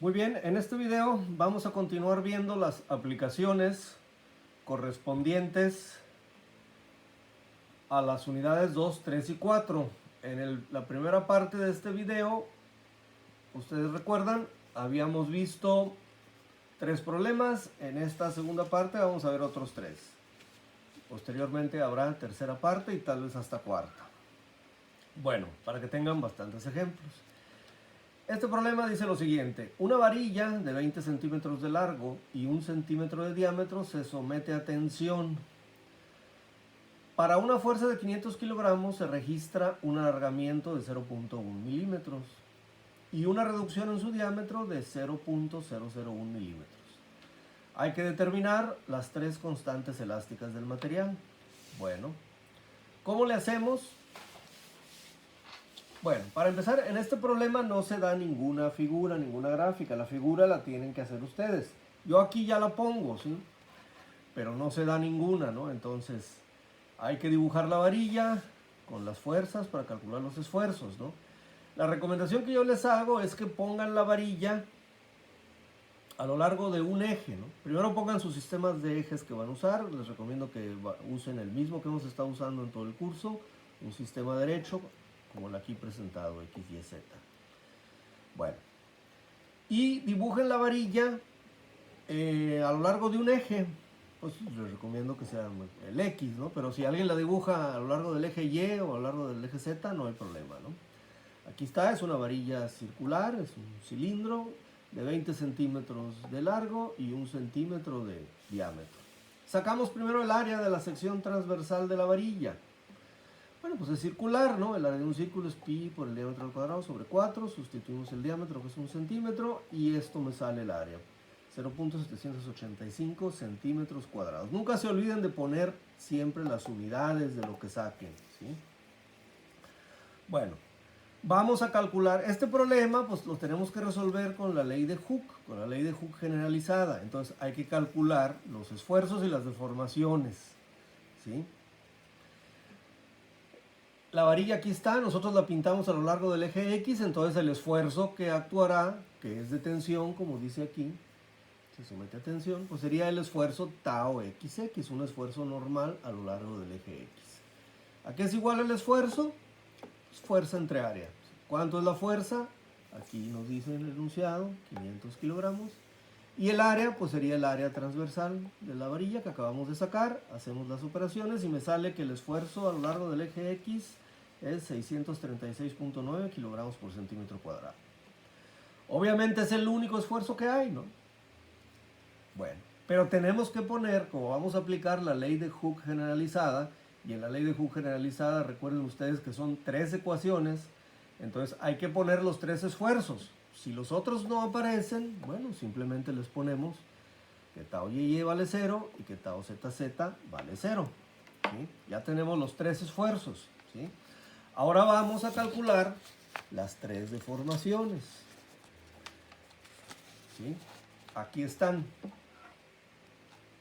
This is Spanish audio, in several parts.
Muy bien, en este video vamos a continuar viendo las aplicaciones correspondientes a las unidades 2, 3 y 4. En la primera parte de este video, ustedes recuerdan, habíamos visto 3 problemas. En esta segunda parte vamos a ver otros 3. Posteriormente habrá tercera parte y tal vez hasta cuarta. Bueno, para que tengan bastantes ejemplos. Este problema dice lo siguiente: una varilla de 20 centímetros de largo y 1 centímetro de diámetro se somete a tensión. Para una fuerza de 500 kilogramos se registra un alargamiento de 0.1 milímetros y una reducción en su diámetro de 0.001 milímetros. Hay que determinar las 3 constantes elásticas del material. Bueno, ¿cómo le hacemos? Bueno, para empezar, en este problema no se da ninguna figura, ninguna gráfica. La figura la tienen que hacer ustedes. Yo aquí ya la pongo, ¿sí? Pero no se da ninguna, ¿no? Entonces, hay que dibujar la varilla con las fuerzas para calcular los esfuerzos, ¿no? La recomendación que yo les hago es que pongan la varilla a lo largo de un eje, ¿no? Primero pongan sus sistemas de ejes que van a usar. Les recomiendo que usen el mismo que hemos estado usando en todo el curso. Un sistema derecho, como el aquí presentado, X, Y, Z. Bueno, y dibujen la varilla a lo largo de un eje. Pues les recomiendo que sea el X, ¿no? Pero si alguien la dibuja a lo largo del eje Y o a lo largo del eje Z, no hay problema, ¿no? Aquí está, es una varilla circular, es un cilindro de 20 centímetros de largo y 1 centímetro de diámetro. Sacamos primero el área de la sección transversal de la varilla. Bueno, pues es circular, ¿no? El área de un círculo es pi por el diámetro al cuadrado sobre 4. Sustituimos el diámetro, que es 1 centímetro, y esto me sale el área. 0.785 centímetros cuadrados. Nunca se olviden de poner siempre las unidades de lo que saquen, ¿sí? Bueno, vamos a calcular este problema, pues lo tenemos que resolver con la ley de Hooke, con la ley de Hooke generalizada. Entonces hay que calcular los esfuerzos y las deformaciones, ¿sí? La varilla aquí está, nosotros la pintamos a lo largo del eje X, entonces el esfuerzo que actuará, que es de tensión, como dice aquí, se somete a tensión, pues sería el esfuerzo tau XX, un esfuerzo normal a lo largo del eje X. ¿A qué es igual el esfuerzo? Pues fuerza entre área. ¿Cuánto es la fuerza? Aquí nos dice en el enunciado, 500 kilogramos. Y el área, pues sería el área transversal de la varilla que acabamos de sacar. Hacemos las operaciones y me sale que el esfuerzo a lo largo del eje X es 636.9 kilogramos por centímetro cuadrado. Obviamente es el único esfuerzo que hay, ¿no? Bueno, pero tenemos que poner, como vamos a aplicar la ley de Hooke generalizada, y en la ley de Hooke generalizada recuerden ustedes que son 3 ecuaciones, entonces hay que poner los 3 esfuerzos. Si los otros no aparecen, bueno, simplemente les ponemos que tau y vale 0 y que tau ZZ vale 0. ¿Sí? Ya tenemos los 3 esfuerzos, ¿sí? Ahora vamos a calcular las 3 deformaciones, ¿sí? Aquí están,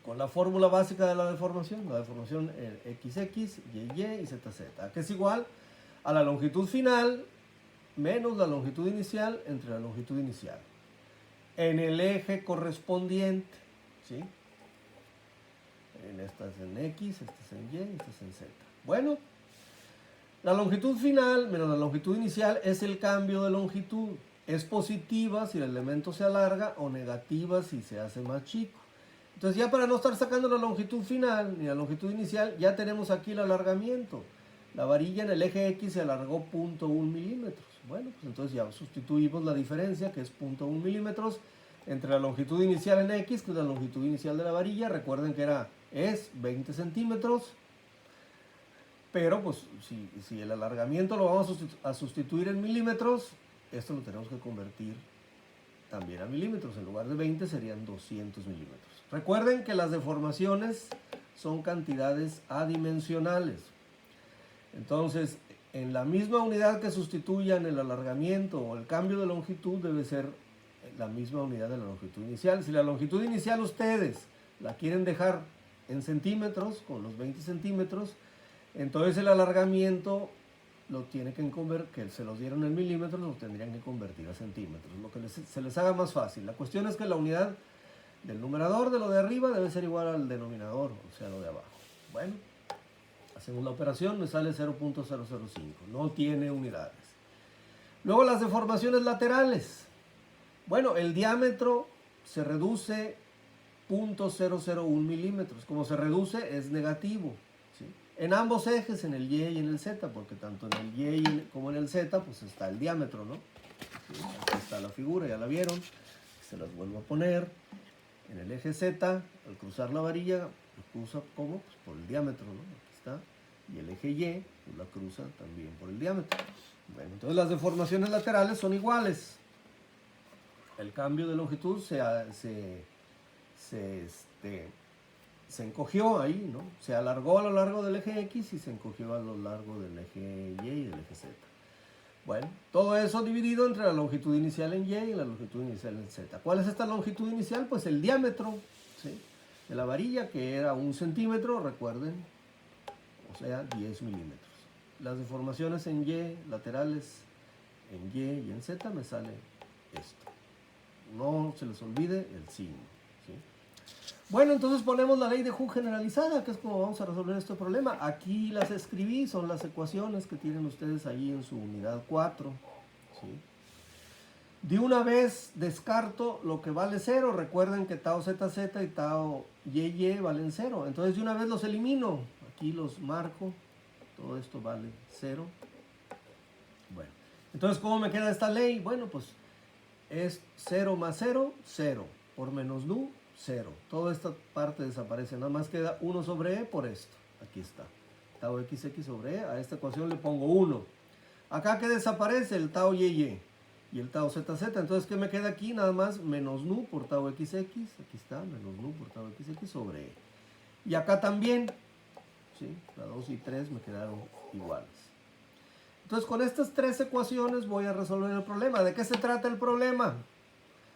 con la fórmula básica de la deformación XX, YY y ZZ, que es igual a la longitud final menos la longitud inicial entre la longitud inicial en el eje correspondiente, ¿sí? En esta es en X, esta es en Y, esta es en Z. Bueno, la longitud final menos la longitud inicial es el cambio de longitud. Es positiva si el elemento se alarga o negativa si se hace más chico. Entonces ya para no estar sacando la longitud final ni la longitud inicial, ya tenemos aquí el alargamiento. La varilla en el eje X se alargó 0.1 milímetros. Bueno, pues entonces ya sustituimos la diferencia, que es 0.1 milímetros, entre la longitud inicial en X, que es la longitud inicial de la varilla. Recuerden que es 20 centímetros. Pero pues si el alargamiento lo vamos a sustituir en milímetros, esto lo tenemos que convertir también a milímetros. En lugar de 20 serían 200 milímetros. Recuerden que las deformaciones son cantidades adimensionales. Entonces, en la misma unidad que sustituyan el alargamiento o el cambio de longitud, debe ser la misma unidad de la longitud inicial. Si la longitud inicial ustedes la quieren dejar en centímetros, con los 20 centímetros, entonces el alargamiento lo tiene que se los dieron en milímetros, lo tendrían que convertir a centímetros, lo que se les haga más fácil. La cuestión es que la unidad del numerador de lo de arriba debe ser igual al denominador, o sea, lo de abajo. Bueno, hacemos la operación, me sale 0.005, no tiene unidades. Luego las deformaciones laterales. Bueno, el diámetro se reduce 0.001 milímetros. Como se reduce, es negativo, ¿sí? En ambos ejes, en el Y y en el Z, porque tanto en el Y como en el Z, pues está el diámetro, ¿no? ¿Sí? Aquí está la figura, ya la vieron. Se las vuelvo a poner. En el eje Z, al cruzar la varilla, lo cruza ¿cómo? Pues por el diámetro, ¿no? Aquí está. Y el eje Y, pues la cruza también por el diámetro. Bueno, entonces las deformaciones laterales son iguales. El cambio de longitud se encogió ahí, ¿no? Se alargó a lo largo del eje X y se encogió a lo largo del eje Y y del eje Z. Bueno, todo eso dividido entre la longitud inicial en Y y la longitud inicial en Z. ¿Cuál es esta longitud inicial? Pues el diámetro, ¿sí?, de la varilla, que era 1 centímetro, recuerden, o sea, 10 milímetros. Las deformaciones en Y, laterales en Y y en Z, me sale esto. No se les olvide el signo, ¿sí? Bueno, entonces ponemos la ley de Hooke generalizada, que es como vamos a resolver este problema. Aquí las escribí, son las ecuaciones que tienen ustedes ahí en su unidad 4, ¿sí? De una vez descarto lo que vale 0. Recuerden que tau ZZ y tau YY valen 0. Entonces de una vez los elimino. Aquí los marco. Todo esto vale 0. Bueno, entonces ¿cómo me queda esta ley? Bueno, pues es 0 más 0, 0. Por menos nu, 0. Toda esta parte desaparece. Nada más queda 1 sobre E por esto. Aquí está. Tau XX sobre E. A esta ecuación le pongo 1. Acá que desaparece el tau YY y el tau ZZ. Entonces, ¿qué me queda aquí? Nada más menos nu por tau XX. Aquí está, menos nu por tau XX sobre E. Y acá también, ¿sí? La 2 y 3 me quedaron iguales. Entonces, con estas tres ecuaciones voy a resolver el problema. ¿De qué se trata el problema?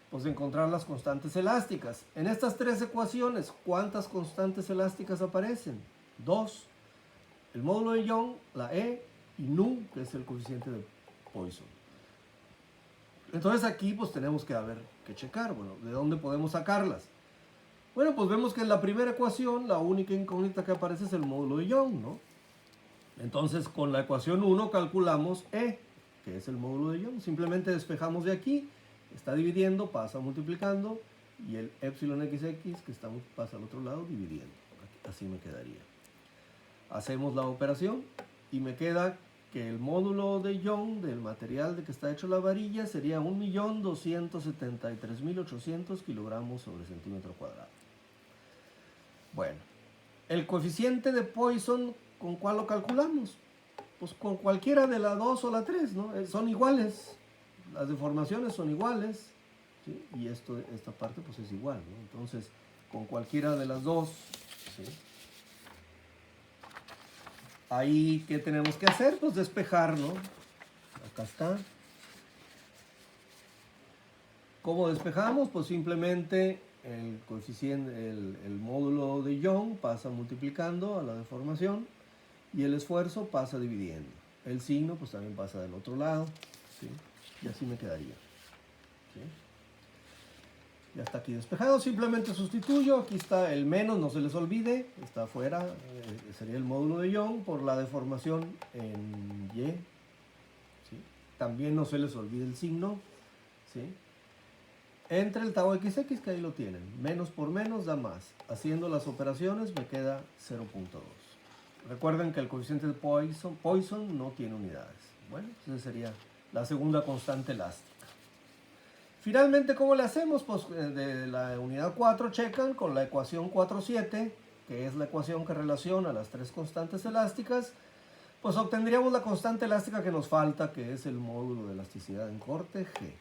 Pues de encontrar las constantes elásticas. En estas tres ecuaciones, ¿cuántas constantes elásticas aparecen? 2. El módulo de Young, la E, y nu, que es el coeficiente de Poisson. Entonces aquí pues tenemos que checar, bueno, ¿de dónde podemos sacarlas? Bueno, pues vemos que en la primera ecuación la única incógnita que aparece es el módulo de Young, ¿no? Entonces con la ecuación 1 calculamos E, que es el módulo de Young. Simplemente despejamos de aquí, está dividiendo, pasa multiplicando, y el epsilon XX que pasa al otro lado dividiendo. Así me quedaría. Hacemos la operación y me queda que el módulo de Young del material de que está hecho la varilla sería 1.273.800 kilogramos sobre centímetro cuadrado. Bueno, el coeficiente de Poisson, ¿con cuál lo calculamos? Pues con cualquiera de la 2 o la 3, ¿no? Son iguales, las deformaciones son iguales, ¿sí? Y esta parte pues es igual, ¿no? Entonces, con cualquiera de las dos, ¿sí? Ahí, ¿qué tenemos que hacer? Pues despejar, ¿no? Acá está. ¿Cómo despejamos? Pues simplemente el coeficiente, el módulo de Young pasa multiplicando a la deformación y el esfuerzo pasa dividiendo. El signo pues también pasa del otro lado, ¿sí? Y así me quedaría, ¿sí? Ya está aquí despejado, simplemente sustituyo. Aquí está el menos, no se les olvide, está afuera, sería el módulo de Young por la deformación en Y, ¿sí? También no se les olvide el signo, ¿sí? Entre el tau XX, que ahí lo tienen, menos por menos da más. Haciendo las operaciones me queda 0.2. Recuerden que el coeficiente de Poisson no tiene unidades. Bueno, esa sería la segunda constante elástica. Finalmente, ¿cómo le hacemos? Pues de la unidad 4 checan con la ecuación 4.7, que es la ecuación que relaciona las tres constantes elásticas, pues obtendríamos la constante elástica que nos falta, que es el módulo de elasticidad en corte, G.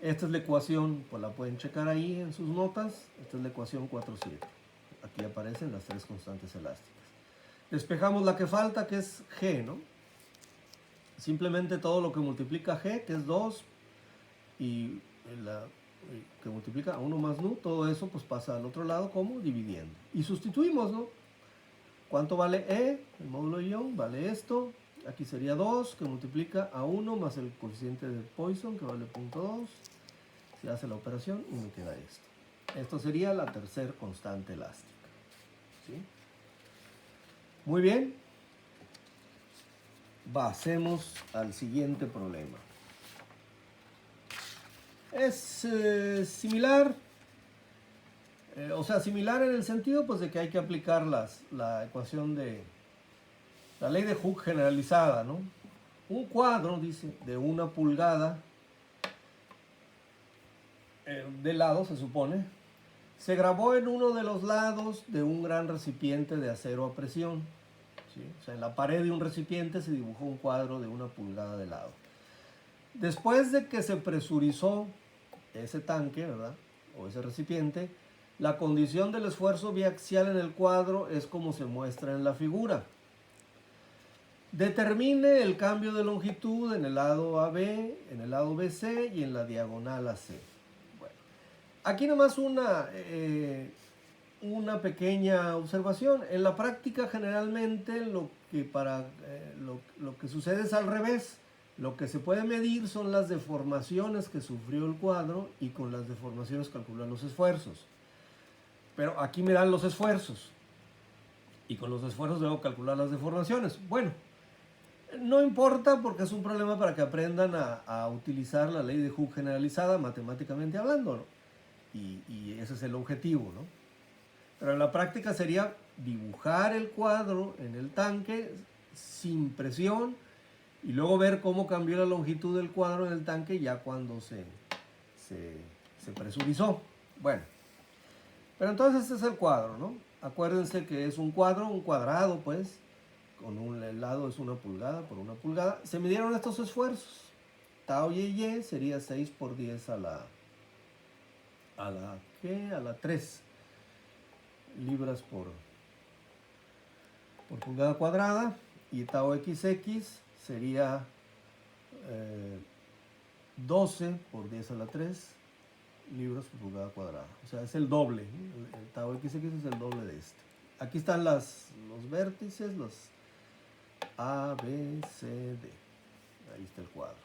Esta es la ecuación, pues la pueden checar ahí en sus notas. Esta es la ecuación 4.7. Aquí aparecen las tres constantes elásticas. Despejamos la que falta, que es G, ¿no? Simplemente todo lo que multiplica G, que es 2, y que multiplica a 1 más nu, todo eso pues pasa al otro lado como dividiendo. Y sustituimos, ¿no? ¿Cuánto vale E? El módulo de Young vale esto, Aquí sería 2 que multiplica a 1 más el coeficiente de Poisson que vale 0.2. Se hace la operación y me queda esto. Esto sería la tercera constante elástica. ¿Sí? Muy bien. Pasemos al siguiente problema. Es similar, similar en el sentido pues, de que hay que aplicar la ecuación de la ley de Hooke generalizada, ¿no? Un cuadro, dice, de 1 pulgada de lado, se supone, se grabó en uno de los lados de un gran recipiente de acero a presión. ¿Sí? O sea, en la pared de un recipiente se dibujó un cuadro de 1 pulgada de lado. Después de que se presurizó ese tanque, ¿verdad? O ese recipiente, la condición del esfuerzo biaxial en el cuadro es como se muestra en la figura. Determine el cambio de longitud en el lado AB, en el lado BC y en la diagonal AC. Bueno, aquí nomás una pequeña observación. En la práctica generalmente lo que sucede es al revés. Lo que se puede medir son las deformaciones que sufrió el cuadro y con las deformaciones calcular los esfuerzos. Pero aquí me dan los esfuerzos y con los esfuerzos debo calcular las deformaciones. Bueno, no importa porque es un problema para que aprendan a utilizar la ley de Hooke generalizada matemáticamente hablando, ¿no? Y ese es el objetivo, ¿no? Pero en la práctica sería dibujar el cuadro en el tanque sin presión y luego ver cómo cambió la longitud del cuadro en el tanque ya cuando se presurizó. Bueno, pero entonces este es el cuadro, ¿no? Acuérdense que es un cuadro, un cuadrado, pues, con el lado es 1 pulgada por 1 pulgada. Se midieron estos esfuerzos. Tau y sería 6 por 10 a la 3 libras por pulgada cuadrada, y tau XX sería 12 por 10 a la 3 libras por pulgada cuadrada. O sea, es el doble. El tau XX es el doble de este. Aquí están los vértices, los A, B, C, D. Ahí está el cuadro.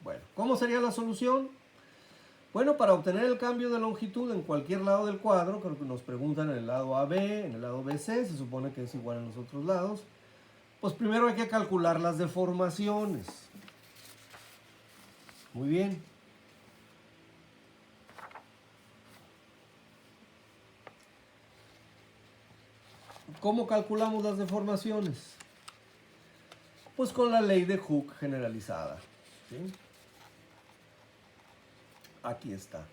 Bueno, ¿cómo sería la solución? Bueno, para obtener el cambio de longitud en cualquier lado del cuadro, creo que nos preguntan en el lado AB, en el lado BC, se supone que es igual en los otros lados, pues primero hay que calcular las deformaciones. Muy bien. ¿Cómo calculamos las deformaciones? Pues con la ley de Hooke generalizada. ¿Sí? Aquí está.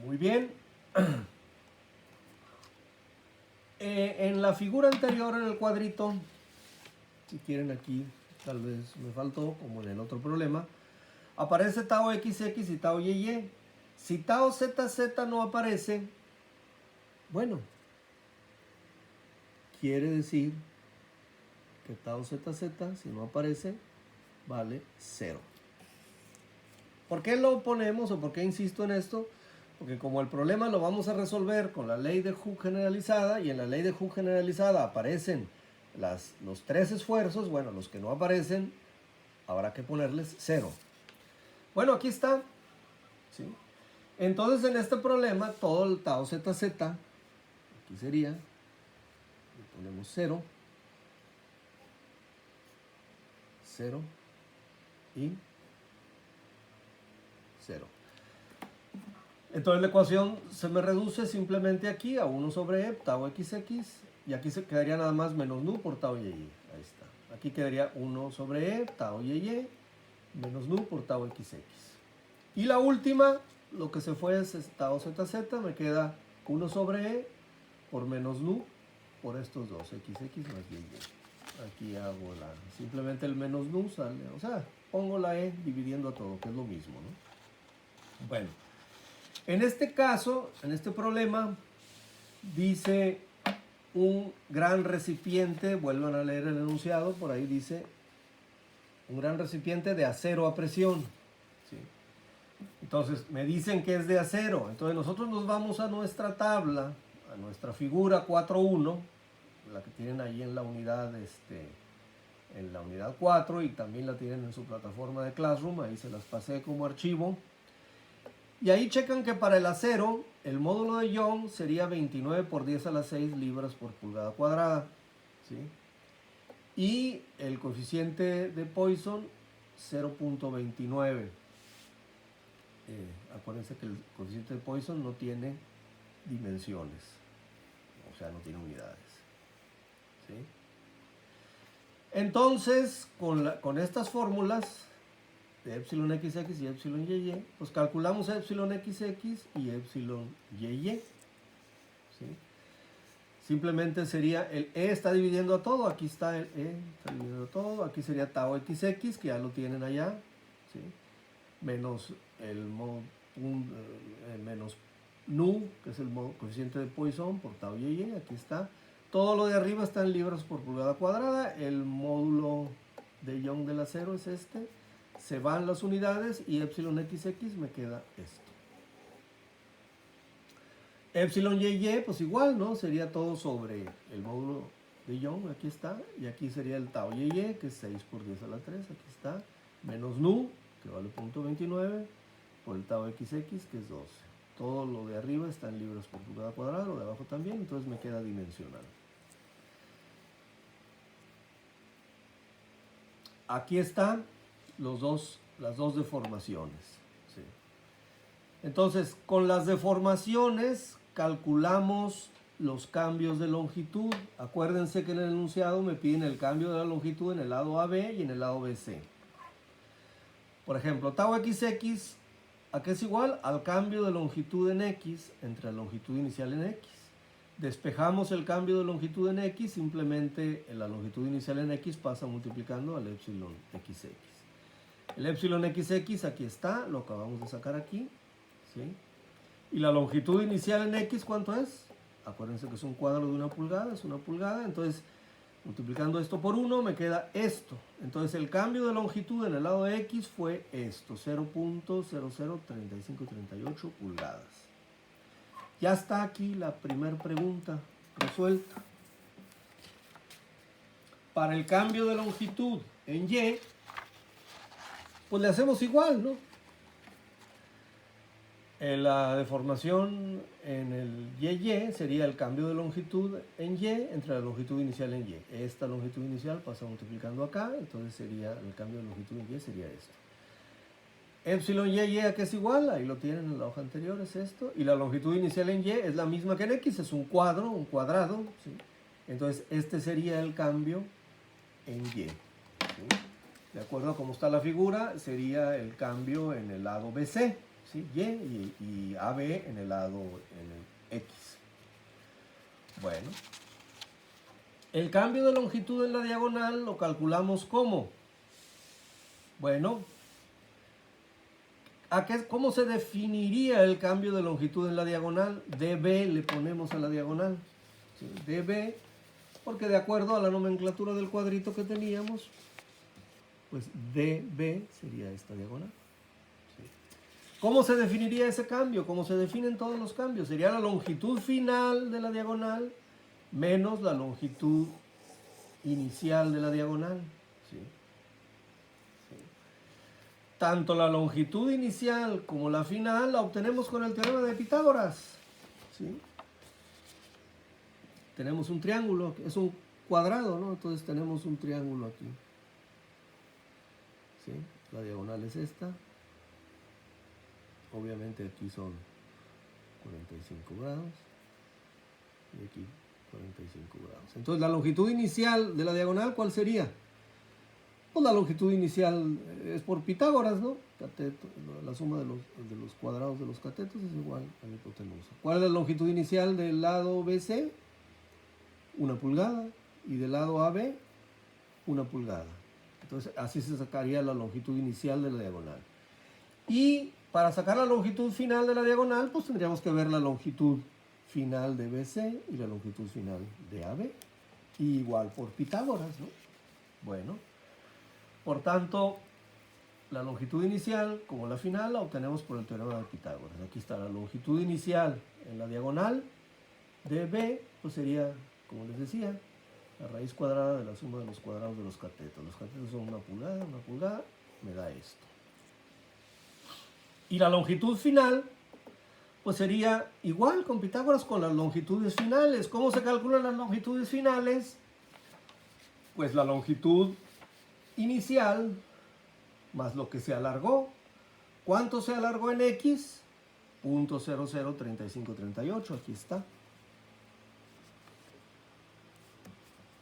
Muy bien. En la figura anterior, en el cuadrito, si quieren aquí, tal vez me faltó, como en el otro problema, aparece tau XX y tau YY. Si tau ZZ no aparece, bueno, quiere decir que tau ZZ, si no aparece, vale 0. ¿Por qué lo ponemos o por qué insisto en esto? Porque como el problema lo vamos a resolver con la ley de Hooke generalizada, y en la ley de Hooke generalizada aparecen los 3 esfuerzos, bueno, los que no aparecen habrá que ponerles 0. Bueno, aquí está. ¿Sí? Entonces en este problema todo el tau ZZ, aquí sería, le ponemos 0, 0 y 0. Entonces la ecuación se me reduce simplemente aquí a 1 sobre tau XX, y aquí se quedaría nada más menos nu por tau y. Ahí está. Aquí quedaría 1 sobre tau y menos nu por tau XX. Y la última, lo que se fue es tau ZZ, me queda 1 sobre por menos nu por estos dos, XX más y. Aquí hago simplemente el menos nu sale, o sea, pongo la dividiendo a todo, que es lo mismo, ¿no? Bueno. En este caso, en este problema, dice un gran recipiente, vuelvan a leer el enunciado, por ahí dice un gran recipiente de acero a presión. ¿Sí? Entonces, me dicen que es de acero. Entonces, nosotros nos vamos a nuestra tabla, a nuestra figura 4.1, la que tienen ahí en la unidad, en la unidad 4, y también la tienen en su plataforma de Classroom, ahí se las pasé como archivo. Y ahí checan que para el acero, el módulo de Young sería 29 por 10 a la 6 libras por pulgada cuadrada, ¿sí? Y el coeficiente de Poisson, 0.29. Acuérdense que el coeficiente de Poisson no tiene dimensiones, o sea, no tiene unidades, ¿sí? Entonces, con estas fórmulas de epsilon xx y epsilon yy, pues calculamos epsilon xx y epsilon yy, ¿sí? Simplemente sería el E está dividiendo a todo, aquí está el E, está dividiendo a todo, aquí sería tau xx, que ya lo tienen allá, ¿sí? Menos menos nu, que es el coeficiente de Poisson por tau y, aquí está. Todo lo de arriba está en libras por pulgada cuadrada, el módulo de Young del acero es este, se van las unidades y epsilon xx me queda esto. Epsilon y, pues igual, ¿no? Sería todo sobre el módulo de Young, aquí está, y aquí sería el tau y, que es 6 por 10 a la 3, aquí está, menos nu, que vale 0.29, por el tau xx, que es 12. Todo lo de arriba está en libras por pulgada cuadrada, lo de abajo también, entonces me queda dimensional. Aquí están las dos deformaciones, ¿sí? Entonces, con las deformaciones calculamos los cambios de longitud. Acuérdense que en el enunciado me piden el cambio de la longitud en el lado AB y en el lado BC. Por ejemplo, tau xx, ¿a qué es igual? Al cambio de longitud en x entre la longitud inicial en x. Despejamos el cambio de longitud en x, simplemente la longitud inicial en x pasa multiplicando al epsilon xx. El epsilon xx aquí está, lo acabamos de sacar aquí, ¿sí? Y la longitud inicial en x, ¿cuánto es? Acuérdense que es un cuadro de 1 pulgada, es 1 pulgada, entonces multiplicando esto por 1 me queda esto. Entonces el cambio de longitud en el lado de x fue esto, 0.003538 pulgadas. Ya está aquí la primera pregunta resuelta. Para el cambio de longitud en y, pues le hacemos igual, ¿no? La deformación en el y sería el cambio de longitud en y entre la longitud inicial en y. Esta longitud inicial pasa multiplicando acá, entonces sería el cambio de longitud en y sería esto. Epsilon y, ¿a qué es igual? Ahí lo tienen en la hoja anterior, es esto. Y la longitud inicial en y es la misma que en x, es un cuadrado, ¿sí? Entonces este sería el cambio en y, ¿sí? De acuerdo a cómo está la figura, sería el cambio en el lado BC, ¿sí? Y AB en el lado X. Bueno, el cambio de longitud en la diagonal lo calculamos ¿cómo? Bueno, ¿cómo se definiría el cambio de longitud en la diagonal? dB le ponemos a la diagonal, ¿sí? dB, porque de acuerdo a la nomenclatura del cuadrito que teníamos, pues dB sería esta diagonal. ¿Sí? ¿Cómo se definiría ese cambio? ¿Cómo se definen todos los cambios? Sería la longitud final de la diagonal menos la longitud inicial de la diagonal. ¿Sí? ¿Sí? Tanto la longitud inicial como la final la obtenemos con el teorema de Pitágoras. ¿Sí? Tenemos un triángulo, es un cuadrado, ¿no? Entonces tenemos un triángulo aquí. ¿Sí? La diagonal es esta. Obviamente aquí son 45 grados. Y aquí 45 grados. Entonces la longitud inicial de la diagonal, ¿cuál sería? Pues la longitud inicial es por Pitágoras, ¿no? Cateto, la suma de los cuadrados de los catetos es igual a la hipotenusa. ¿Cuál es la longitud inicial del lado BC? 1 pulgada. Y del lado AB, 1 pulgada. Entonces así se sacaría la longitud inicial de la diagonal. Y para sacar la longitud final de la diagonal, pues tendríamos que ver la longitud final de BC y la longitud final de AB. Y igual por Pitágoras, ¿no? Bueno, por tanto, la longitud inicial como la final la obtenemos por el teorema de Pitágoras. Aquí está la longitud inicial en la diagonal de B, pues sería, como les decía, La raíz cuadrada de la suma de los cuadrados de los catetos. Los catetos son una pulgada, me da esto. Y la longitud final, pues sería igual con Pitágoras con las longitudes finales. ¿Cómo se calculan las longitudes finales? Pues la longitud inicial más lo que se alargó. ¿Cuánto se alargó en X? 0.003538, aquí está.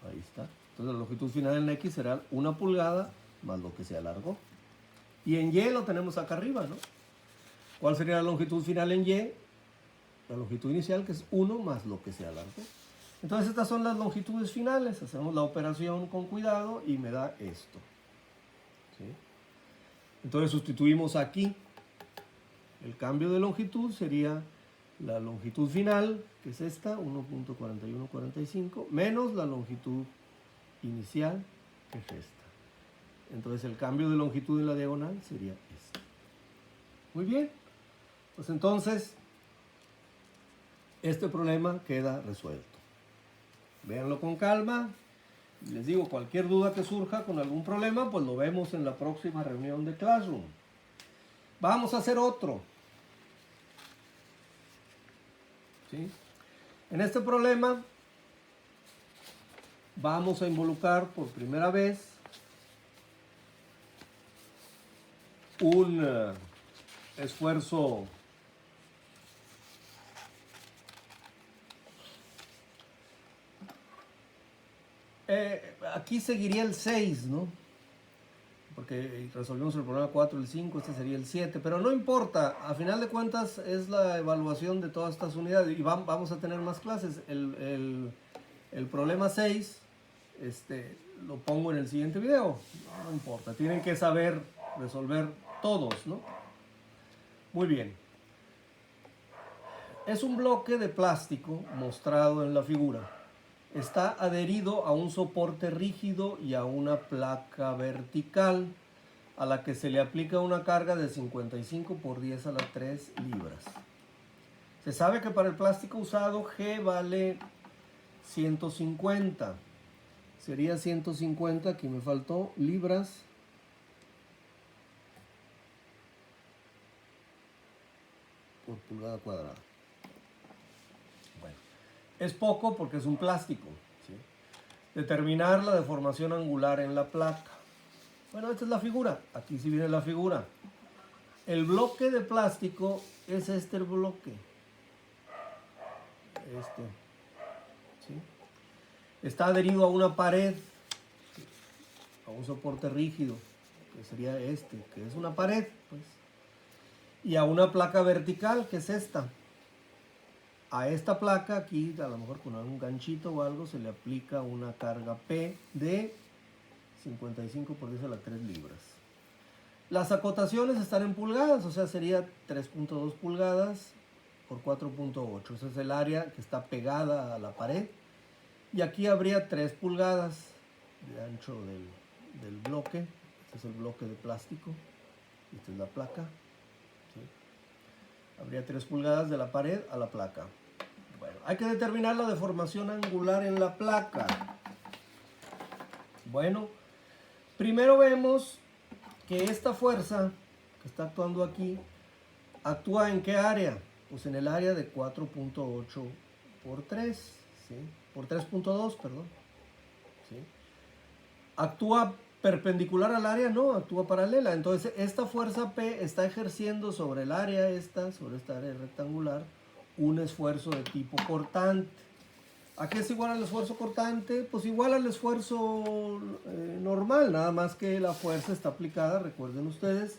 Ahí está. Entonces la longitud final en X será 1 pulgada más lo que se alargó. Y en Y lo tenemos acá arriba, ¿no? ¿Cuál sería la longitud final en Y? La longitud inicial, que es 1 más lo que se alargó. Entonces estas son las longitudes finales. Hacemos la operación con cuidado y me da esto. ¿Sí? Entonces sustituimos aquí. El cambio de longitud sería la longitud final, que es esta, 1.4145, menos la longitud inicial, que es esta. Entonces el cambio de longitud en la diagonal sería este. Muy bien. Pues entonces, este problema queda resuelto. Véanlo con calma. Les digo, cualquier duda que surja con algún problema, pues lo vemos en la próxima reunión de Classroom. Vamos a hacer otro. ¿Sí? En este problema vamos a involucrar por primera vez un esfuerzo aquí seguiría el 6, ¿no? Porque resolvimos el problema 4, el 5, este sería el 7, pero no importa, a final de cuentas es la evaluación de todas estas unidades y vamos a tener más clases. El problema 6 lo pongo en el siguiente video, no importa, tienen que saber resolver todos, ¿no? Muy bien. Es un bloque de plástico mostrado en la figura. Está adherido a un soporte rígido y a una placa vertical a la que se le aplica una carga de 55 por 10 a la 3 libras. Se sabe que para el plástico usado G vale 150. Sería 150, aquí me faltó, libras por pulgada cuadrada. Bueno, es poco porque es un plástico, ¿sí? Determinar la deformación angular en la placa. Bueno, esta es la figura. Aquí sí viene la figura. El bloque de plástico es este el bloque. ¿Sí? Está adherido a una pared, a un soporte rígido, que sería este, que es una pared, pues. Y a una placa vertical, que es esta. A esta placa aquí, a lo mejor con un ganchito o algo, se le aplica una carga P de 55 por 10 a la 3 libras. Las acotaciones están en pulgadas, o sea, sería 3.2 pulgadas por 4.8. Ese es el área que está pegada a la pared. Y aquí habría 3 pulgadas de ancho del bloque. Este es el bloque de plástico. Esta es la placa. ¿Sí? Habría 3 pulgadas de la pared a la placa. Bueno, hay que determinar la deformación angular en la placa. Bueno, primero vemos que esta fuerza que está actuando aquí, ¿actúa en qué área? Pues en el área de 4.8 por 3, ¿sí? Por 3.2, perdón. ¿Sí? ¿Actúa perpendicular al área? No, actúa paralela. Entonces, esta fuerza P está ejerciendo sobre el área sobre esta área rectangular, un esfuerzo de tipo cortante. ¿A qué es igual al esfuerzo cortante? Pues igual al esfuerzo normal, nada más que la fuerza está aplicada, recuerden ustedes,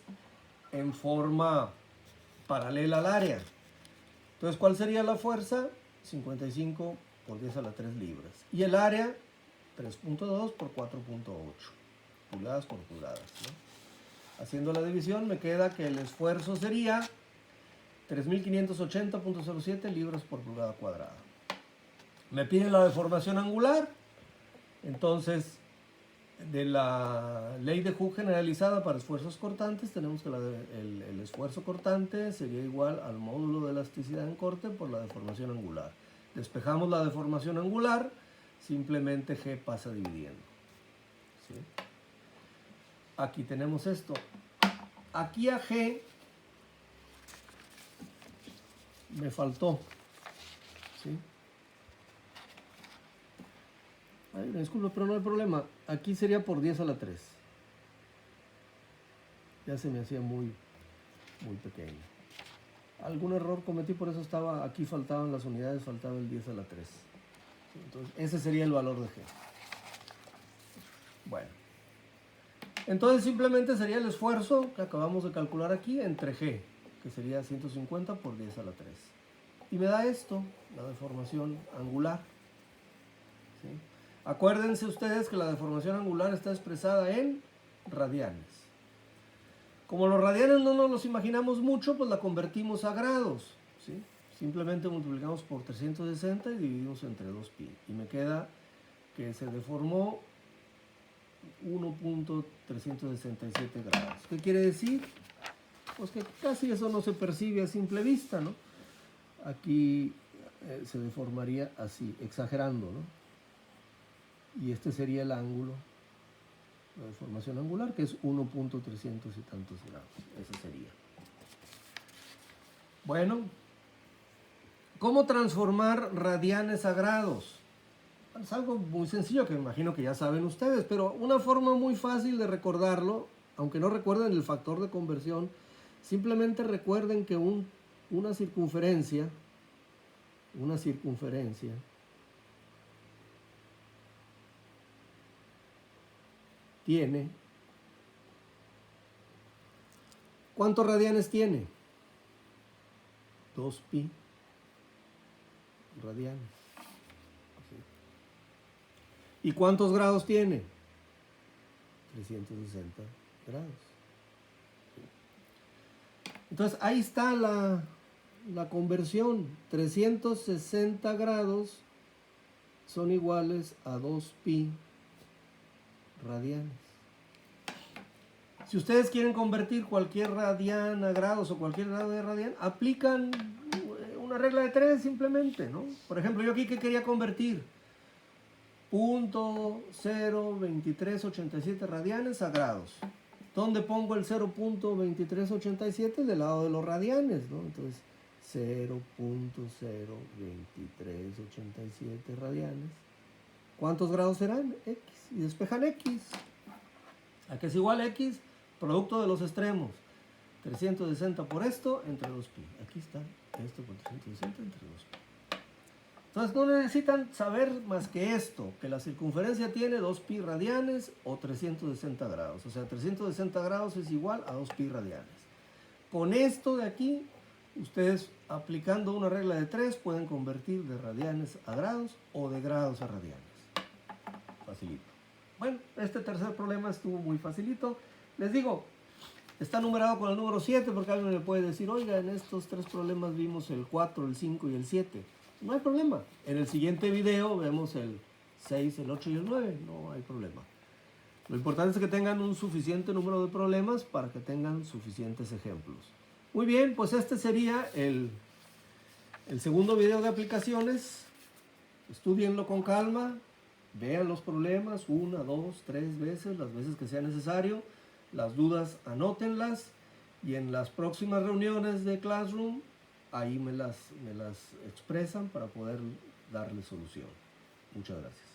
en forma paralela al área. Entonces, ¿cuál sería la fuerza? 55 por 10 a la 3 libras. Y el área, 3.2 por 4.8. Pulgadas por pulgadas, ¿no? Haciendo la división me queda que el esfuerzo sería 3.580.07 libras por pulgada cuadrada. Me piden la deformación angular. Entonces, de la ley de Hooke generalizada para esfuerzos cortantes, tenemos que el esfuerzo cortante sería igual al módulo de elasticidad en corte por la deformación angular. Despejamos la deformación angular, simplemente G pasa dividiendo. ¿Sí? Aquí tenemos esto. Aquí a G me faltó. ¿Sí? Ay, disculpe, pero no hay problema. Aquí sería por 10 a la 3. Ya se me hacía muy pequeño. Algún error cometí, por eso estaba aquí, faltaban las unidades, faltaba el 10 a la 3. Entonces, ese sería el valor de G. Bueno. Entonces, simplemente sería el esfuerzo que acabamos de calcular aquí entre G, que sería 150 por 10 a la 3. Y me da esto, la deformación angular. ¿Sí? Acuérdense ustedes que la deformación angular está expresada en radianes. Como los radianes no nos los imaginamos mucho, pues la convertimos a grados. ¿Sí? Simplemente multiplicamos por 360 y dividimos entre 2pi. Y me queda que se deformó 1.367 grados. ¿Qué quiere decir? Pues que casi eso no se percibe a simple vista, ¿no? Aquí se deformaría así, exagerando, ¿no? Y este sería el ángulo, la deformación angular, que es 1.300 y tantos grados. Ese sería. Bueno, ¿cómo transformar radianes a grados? Es algo muy sencillo que me imagino que ya saben ustedes, pero una forma muy fácil de recordarlo, aunque no recuerden el factor de conversión, simplemente recuerden que una circunferencia tiene, ¿cuántos radianes tiene? 2pi radianes. ¿Y cuántos grados tiene? 360 grados. Entonces ahí está la conversión. 360 grados son iguales a 2pi radianes. Si ustedes quieren convertir cualquier radian a grados o cualquier grado de radian, aplican una regla de 3 simplemente, ¿no? Por ejemplo, yo aquí ¿qué quería convertir? 0.02387 radianes a grados. ¿Dónde pongo el 0.2387? Del lado de los radianes, ¿no? Entonces, 0.02387 radianes. ¿Cuántos grados serán? X. Y despejan X. ¿A qué es igual X? Producto de los extremos. 360 por esto entre 2pi. Aquí está. Esto por 360 entre 2pi. Entonces no necesitan saber más que esto, que la circunferencia tiene 2pi radianes o 360 grados. O sea, 360 grados es igual a 2pi radianes. Con esto de aquí, ustedes aplicando una regla de 3 pueden convertir de radianes a grados o de grados a radianes. Facilito. Bueno, este tercer problema estuvo muy facilito. Les digo, está numerado con el número 7 porque alguien me puede decir, oiga, en estos tres problemas vimos el 4, el 5 y el 7. No hay problema. En el siguiente video vemos el 6, el 8 y el 9. No hay problema. Lo importante es que tengan un suficiente número de problemas para que tengan suficientes ejemplos. Muy bien, pues este sería el segundo video de aplicaciones. Estúdienlo con calma. Vean los problemas 1, 2, 3 veces, las veces que sea necesario. Las dudas anótenlas. Y en las próximas reuniones de Classroom, ahí me las expresan para poder darle solución. Muchas gracias.